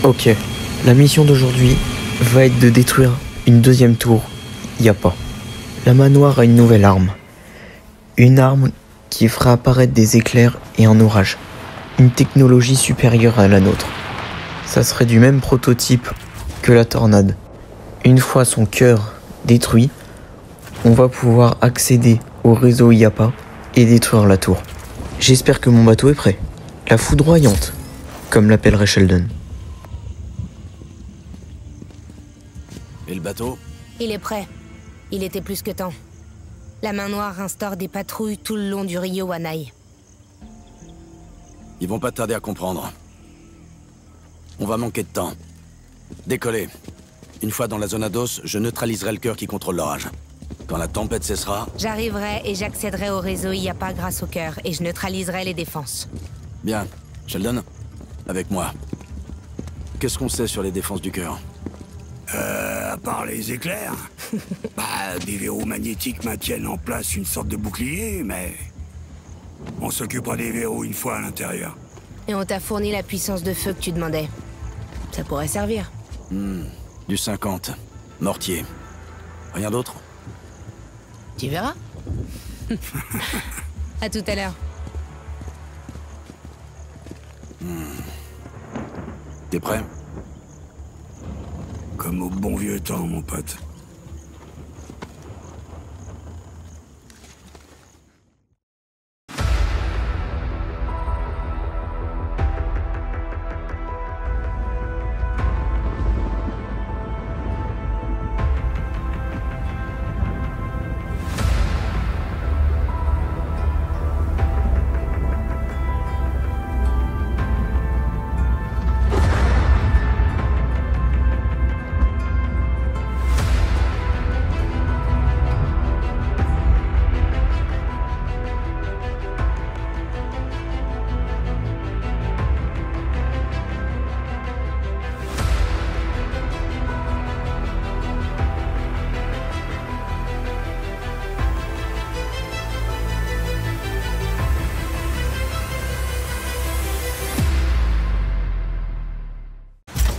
Ok, la mission d'aujourd'hui va être de détruire une deuxième tour, Yappa. La manoir a une nouvelle arme. Une arme qui fera apparaître des éclairs et un orage. Une technologie supérieure à la nôtre. Ça serait du même prototype que la tornade. Une fois son cœur détruit, on va pouvoir accéder au réseau Yappa et détruire la tour. J'espère que mon bateau est prêt. La foudroyante, comme l'appellerait Sheldon. Et le bateau? Il est prêt. Il était plus que temps. La main noire instaure des patrouilles tout le long du Rio Wanai. Ils vont pas tarder à comprendre. On va manquer de temps. Décollez. Une fois dans la zone Ados, je neutraliserai le cœur qui contrôle l'orage. Quand la tempête cessera... J'arriverai et j'accéderai au réseau Yappa grâce au cœur, et je neutraliserai les défenses. Bien. Sheldon, avec moi. Qu'est-ce qu'on sait sur les défenses du cœur? À part les éclairs, des verrous magnétiques maintiennent en place une sorte de bouclier, mais on s'occupera des verrous une fois à l'intérieur. Et on t'a fourni la puissance de feu que tu demandais. Ça pourrait servir. Du 50. Mortier. Rien d'autre? Tu verras. À tout à l'heure. T'es prêt? Comme au bon vieux temps, mon pote.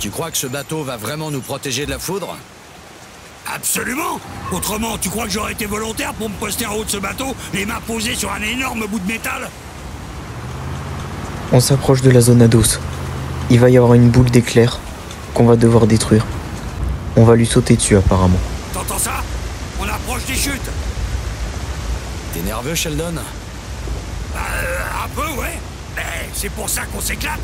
Tu crois que ce bateau va vraiment nous protéger de la foudre? Absolument! Autrement, tu crois que j'aurais été volontaire pour me poster en haut de ce bateau, les mains posées sur un énorme bout de métal? On s'approche de la zone Ados. Il va y avoir une boule d'éclairs qu'on va devoir détruire. On va lui sauter dessus apparemment. T'entends ça? On approche des chutes! T'es nerveux, Sheldon? Un peu, ouais. Mais c'est pour ça qu'on s'éclate.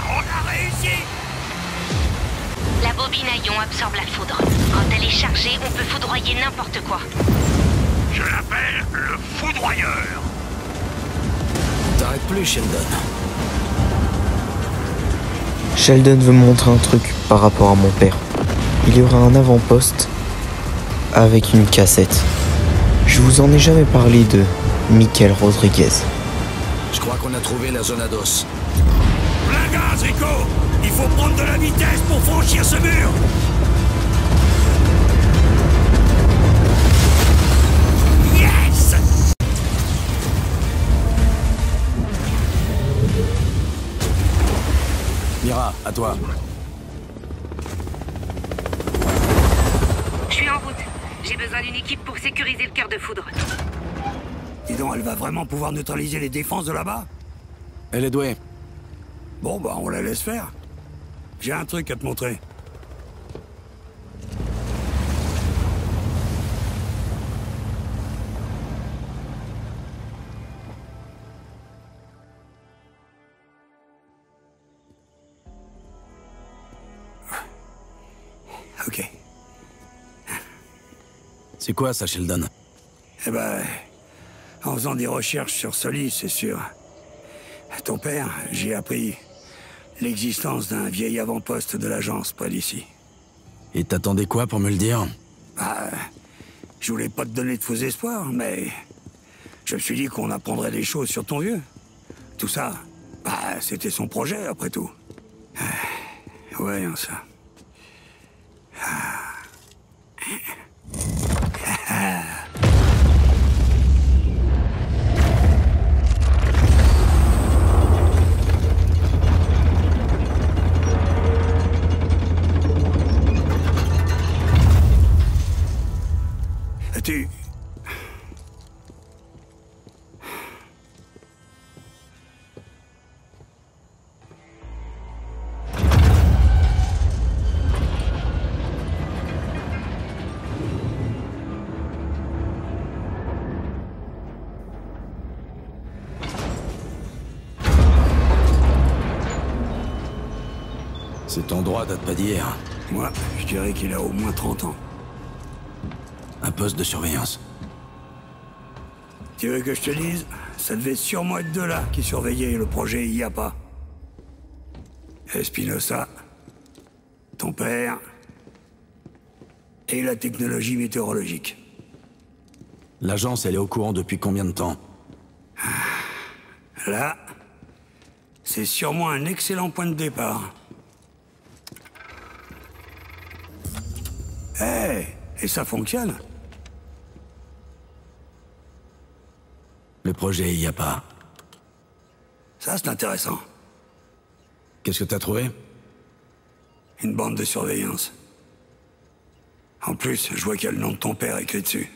On a réussi! La bobine à ion absorbe la foudre. Quand elle est chargée, on peut foudroyer n'importe quoi. Je l'appelle le foudroyeur. T'arrêtes plus, Sheldon. Sheldon veut me montrer un truc par rapport à mon père. Il y aura un avant-poste avec une cassette. Je vous en ai jamais parlé de Michael Rodriguez. Je crois qu'on a trouvé la zone Ados. Plein gaz, Rico! Il faut prendre de la vitesse pour franchir ce mur! Yes! Mira, à toi. Je suis en route. J'ai besoin d'une équipe pour sécuriser le cœur de foudre. Dis donc, elle va vraiment pouvoir neutraliser les défenses de là-bas? Elle est douée. Bon, bah, on la laisse faire. J'ai un truc à te montrer. Ok. C'est quoi ça, Sheldon? Eh ben, en faisant des recherches sur Solis, c'est sûr. Ton père, j'ai appris l'existence d'un vieil avant-poste de l'agence près d'ici. Et t'attendais quoi pour me le dire? Je voulais pas te donner de faux espoirs, mais je me suis dit qu'on apprendrait des choses sur ton vieux. Tout ça, c'était son projet, après tout. Ouais, ça. tu... Cet endroit date pas d'hier. Moi, je dirais qu'il a au moins 30 ans. Un poste de surveillance. Tu veux que je te dise? Ça devait sûrement être deux là qui surveillaient le projet IAPA. Espinosa, ton père, et la technologie météorologique. L'agence, elle est au courant depuis combien de temps? Là, c'est sûrement un excellent point de départ. Et ça fonctionne? Le projet IAPA. Ça, c'est intéressant. Qu'est-ce que t'as trouvé? Une bande de surveillance. En plus, je vois qu'il y a le nom de ton père écrit dessus.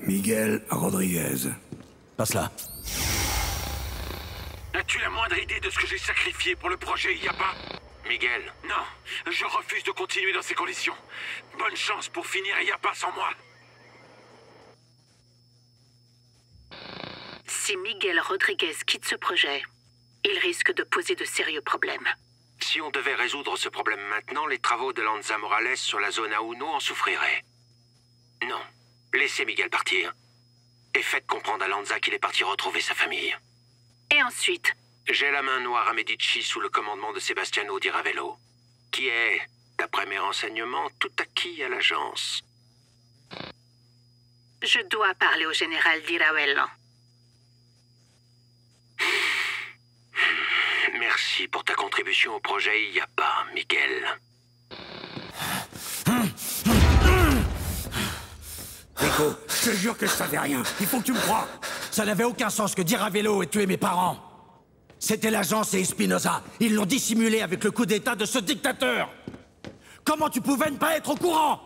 Miguel Rodriguez. Passe-la. As-tu la moindre idée de ce que j'ai sacrifié pour le projet IAPA? Miguel, non. Je refuse de continuer dans ces conditions. Bonne chance pour finir IAPA sans moi. Si Miguel Rodriguez quitte ce projet, il risque de poser de sérieux problèmes. Si on devait résoudre ce problème maintenant, les travaux de Lanza Morales sur la zone A1 en souffriraient. Non. Laissez Miguel partir. Et faites comprendre à Lanza qu'il est parti retrouver sa famille. Et ensuite, J'ai la main noire à Medici sous le commandement de Sebastiano Di Ravello, qui est, d'après mes renseignements, tout acquis à l'agence. je dois parler au général Di Ravello. Merci pour ta contribution au projet IAPA, Miguel. Rico, je te jure que je savais rien. Il faut que tu me crois. Ça n'avait aucun sens que Di Ravello ait tué mes parents. C'était l'agence et Espinosa. Ils l'ont dissimulé avec le coup d'état de ce dictateur. Comment tu pouvais ne pas être au courant?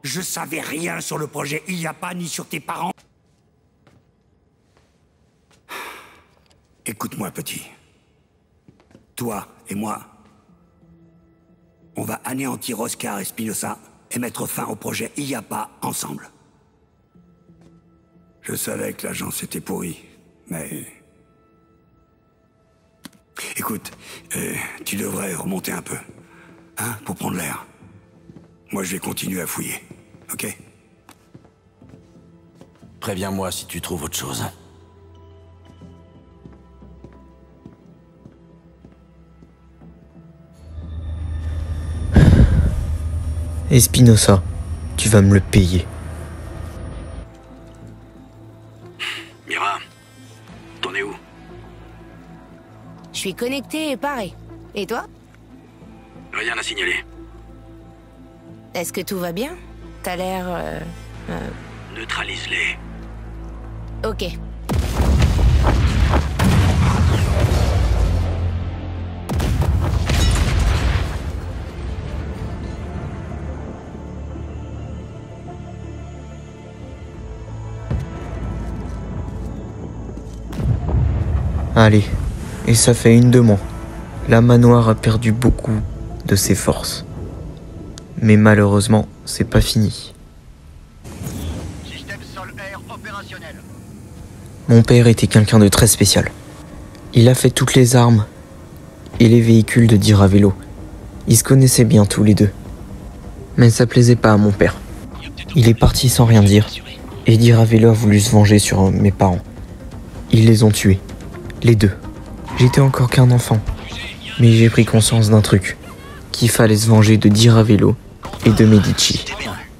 Je savais rien sur le projet IAPA ni sur tes parents. Écoute-moi, petit. Toi et moi, on va anéantir Oscar Espinosa et mettre fin au projet IAPA ensemble. Je savais que l'agence était pourrie, mais... Écoute, tu devrais remonter un peu, hein, pour prendre l'air. Moi, je vais continuer à fouiller, ok? Préviens-moi si tu trouves autre chose. Espinosa, tu vas me le payer. Mira, t'en es où? Je suis connecté et paré. Et toi? Rien à signaler. Est-ce que tout va bien? T'as l'air... Neutralise-les. Ok. Allez, et ça fait une de moins. La manoir a perdu beaucoup de ses forces. Mais malheureusement, c'est pas fini. Système sol-air opérationnel. Mon père était quelqu'un de très spécial. Il a fait toutes les armes et les véhicules de Di Ravello. Ils se connaissaient bien tous les deux. Mais ça plaisait pas à mon père. Il est parti sans rien dire, et Di Ravello a voulu se venger sur mes parents. Ils les ont tués. Les deux. J'étais encore qu'un enfant, mais j'ai pris conscience d'un truc, qu'il fallait se venger de Di Ravello et de Medici.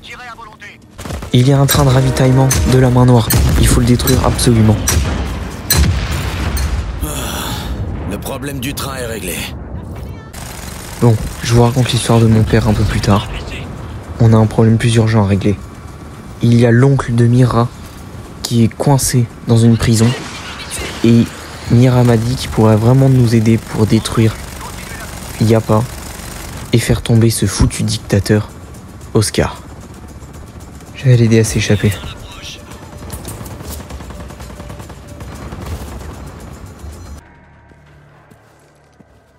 Tirez à volonté. Il y a un train de ravitaillement de la main noire, il faut le détruire absolument. Le problème du train est réglé. Bon, je vous raconte l'histoire de mon père un peu plus tard. On a un problème plus urgent à régler. Il y a l'oncle de Mira qui est coincé dans une prison, et Mira m'a dit qu'il pourrait vraiment nous aider pour détruire IAPA et faire tomber ce foutu dictateur, Oscar. Je vais l'aider à s'échapper.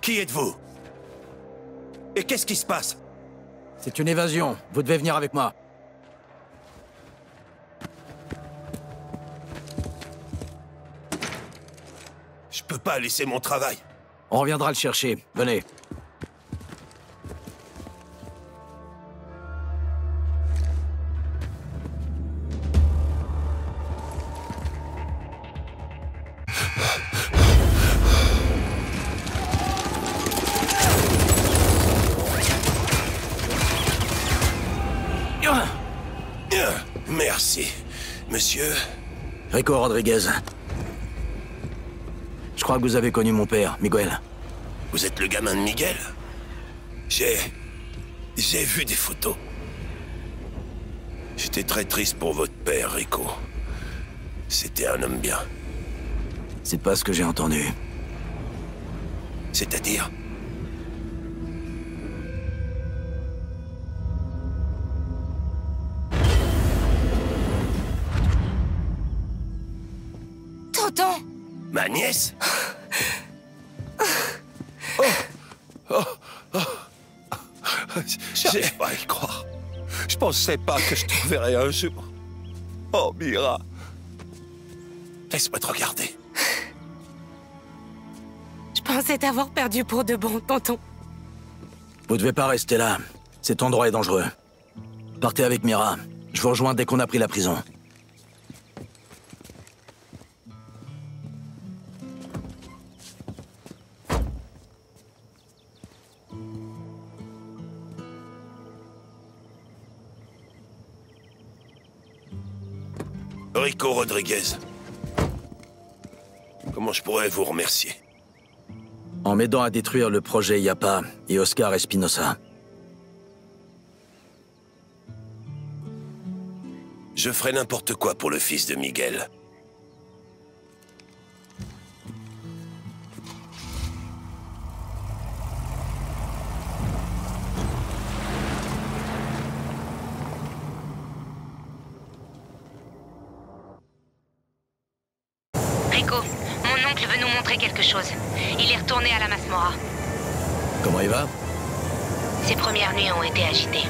Qui êtes-vous? Et qu'est-ce qui se passe? C'est une évasion. Vous devez venir avec moi. Je peux pas laisser mon travail. On reviendra le chercher. Venez. Merci, monsieur. Rico Rodriguez. Je crois que vous avez connu mon père, Miguel. Vous êtes le gamin de Miguel? J'ai vu des photos. J'étais très triste pour votre père, Rico. C'était un homme bien. C'est pas ce que j'ai entendu. C'est-à-dire? Tonton! Ma nièce? J'arrive pas à y croire. Je pensais pas que je te verrais un jour. Oh, Mira. Laisse-moi te regarder. Je pensais t'avoir perdu pour de bon, tonton. Vous devez pas rester là. Cet endroit est dangereux. Partez avec Mira. Je vous rejoins dès qu'on a pris la prison. Rico Rodriguez. Comment je pourrais vous remercier? En m'aidant à détruire le projet Yapa et Oscar Espinosa. Je ferai n'importe quoi pour le fils de Miguel. Rico, mon oncle veut nous montrer quelque chose. Il est retourné à la Masmorra. Comment il va? Ses premières nuits ont été agitées.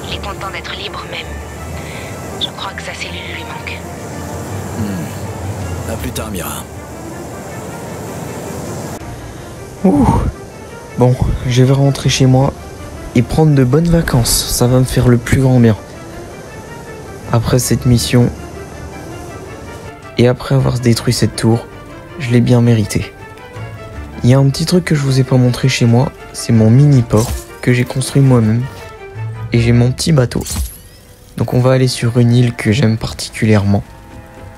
Il est content d'être libre même. Je crois que sa cellule lui manque. À plus tard, Mira. Ouh. Bon, je vais rentrer chez moi et prendre de bonnes vacances. Ça va me faire le plus grand bien. Après cette mission, et après avoir détruit cette tour, je l'ai bien mérité. Il y a un petit truc que je vous ai pas montré chez moi, c'est mon mini-port que j'ai construit moi-même. Et j'ai mon petit bateau. Donc on va aller sur une île que j'aime particulièrement.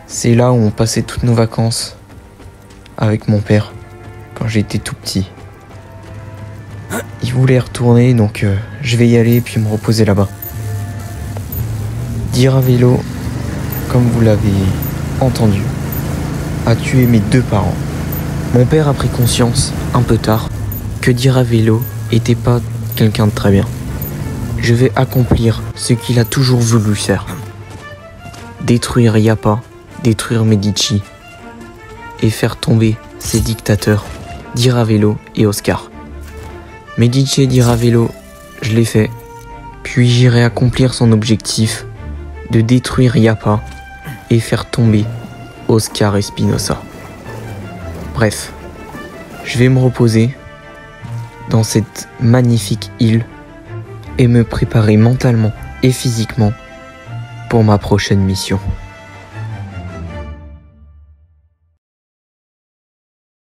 C'est là où on passait toutes nos vacances avec mon père quand j'étais tout petit. Il voulait retourner, donc je vais y aller et puis me reposer là-bas. Diravelo, comme vous l'avez entendu, a tué mes deux parents. Mon père a pris conscience, un peu tard, que Diravelo était pas quelqu'un de très bien. Je vais accomplir ce qu'il a toujours voulu faire. Détruire Yapa, détruire Medici, et faire tomber ces dictateurs, Diravelo et Oscar. Medici et Diravelo, je l'ai fait, puis j'irai accomplir son objectif de détruire Yapa et faire tomber Oscar Espinosa. Bref, je vais me reposer dans cette magnifique île et me préparer mentalement et physiquement pour ma prochaine mission.